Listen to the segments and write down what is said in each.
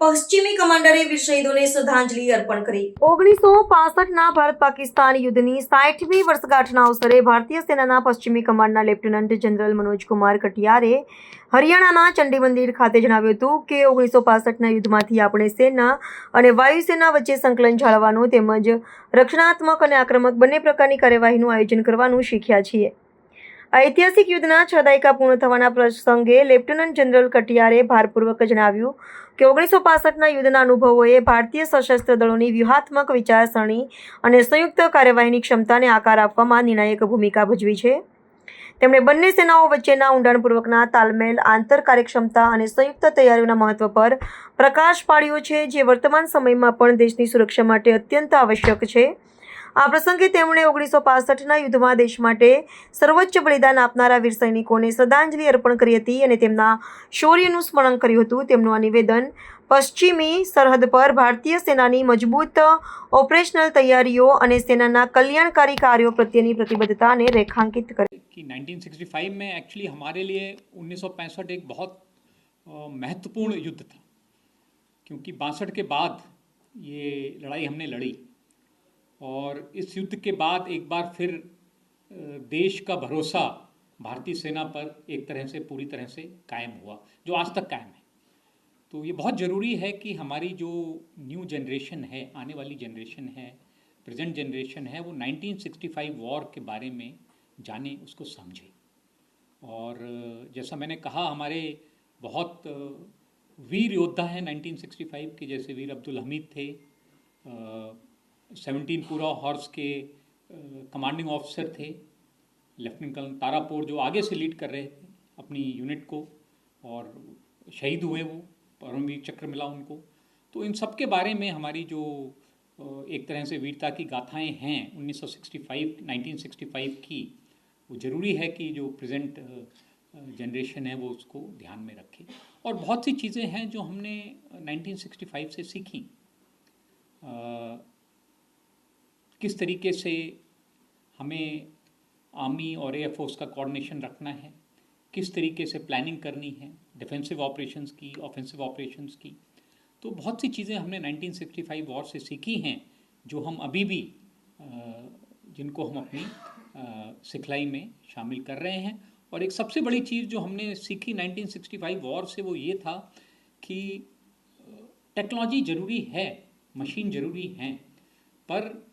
પશ્ચિમી કમાન્ડરે વીર શહીદોને શ્રદ્ધાંજલિ અર્પણ કરી 1965ના ભારત પાકિસ્તાન યુદ્ધની 60મી વર્ષગાંઠના અવસરે ભારતીય સેનાના પશ્ચિમી કમાન્ડના લેફ્ટનન્ટ જનરલ મનોજકુમાર કટિયારે હરિયાણાના ચંડી મંદિર ખાતે જણાવ્યું હતું કે 1965ના યુદ્ધમાંથી આપણે સેના અને વાયુસેના વચ્ચે સંકલન જાળવવાનું તેમજ રક્ષણાત્મક અને આક્રમક બંને પ્રકારની કાર્યવાહીનું આયોજન કરવાનું શીખ્યા છીએ। ઐતિહાસિક યુદ્ધના 6 દાયકા પૂર્ણ થવાના પ્રસંગે લેફ્ટનન્ટ જનરલ કટિયારે ભારપૂર્વક જણાવ્યું કે 1965ના યુદ્ધના અનુભવોએ ભારતીય સશસ્ત્ર દળોની વ્યૂહાત્મક વિચારસરણી અને સંયુક્ત કાર્યવાહીની ક્ષમતાને આકાર આપવામાં નિર્ણાયક ભૂમિકા ભજવી છે। તેમણે બંને સેનાઓ વચ્ચેના ઊંડાણપૂર્વકના તાલમેલ, આંતર કાર્યક્ષમતા અને સંયુક્ત તૈયારીઓના મહત્વ પર પ્રકાશ પાડ્યો છે, જે વર્તમાન સમયમાં પણ દેશની સુરક્ષા માટે અત્યંત આવશ્યક છે। આ પ્રસંગે તેમણે 1965ના યુદ્ધમાં દેશ માટે સર્વોચ્ચ બલિદાન આપનારા વીર સૈનિકોને શ્રદ્ધાંજલિ અર્પણ કરી હતી અને તેમના શૌર્યનું સ્મરણ કર્યું હતું। તેમનું આ નિવેદન પશ્ચિમી સરહદ પર ભારતીય સેનાની મજબૂત ઓપરેશનલ તૈયારીઓ અને સેનાના કલ્યાણકારી કાર્યો પ્રત્યેની પ્રતિબદ્ધતાને રેખાંકિત કરે कि 1965 में एक्चुअली हमारे लिए 1965 एक बहुत महत्वपूर्ण युद्ध था, क्योंकि 62 के बाद ये लड़ाई हमने लड़ी और इस युद्ध के बाद एक बार फिर देश का भरोसा भारतीय सेना पर एक तरह से पूरी तरह से कायम हुआ, जो आज तक कायम है। तो ये बहुत ज़रूरी है कि हमारी जो न्यू जनरेशन है, आने वाली जनरेशन है, प्रेजेंट जनरेशन है, वो 1965 वॉर के बारे में जाने, उसको समझे। और जैसा मैंने कहा, हमारे बहुत वीर योद्धा हैं 1965 के, जैसे वीर अब्दुल हमीद थे, 17 पूरा हॉर्स के कमांडिंग ऑफिसर थे, लेफ्टिनेंट कर्नल तारापोर जो आगे से लीड कर रहे थे अपनी यूनिट को और शहीद हुए, वो परमवीर चक्र मिला उनको। तो इन सब के बारे में हमारी जो एक तरह से वीरता की गाथाएं हैं 1965 की, वो ज़रूरी है कि जो प्रेजेंट जनरेशन है वो उसको ध्यान में रखे। और बहुत सी चीज़ें हैं जो हमने 1965 से सीखी, किस तरीके से हमें आर्मी और एयरफोर्स का कोऑर्डिनेशन रखना है, किस तरीके से प्लानिंग करनी है डिफेंसिव ऑपरेशंस की, ऑफेंसिव ऑपरेशंस की। तो बहुत सी चीज़ें हमने 1965 वॉर से सीखी हैं, जो हम अभी भी जिनको हम अपनी सिखलाई में शामिल कर रहे हैं। और एक सबसे बड़ी चीज़ जो हमने सीखी 1965 वॉर से, वो ये था कि टेक्नोलॉजी ज़रूरी है, मशीन ज़रूरी हैं, पर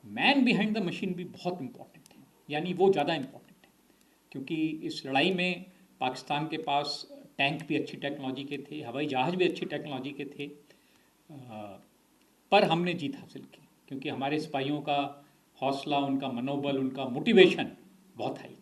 मैन बिहाइंड द मशीन भी बहुत इम्पॉर्टेंट है, यानी वो ज़्यादा इम्पॉर्टेंट है। क्योंकि इस लड़ाई में पाकिस्तान के पास टैंक भी अच्छी टेक्नोलॉजी के थे, हवाई जहाज़ भी अच्छी टेक्नोलॉजी के थे, पर हमने जीत हासिल की क्योंकि हमारे सिपाहियों का हौसला, उनका मनोबल, उनका मोटिवेशन बहुत हाई।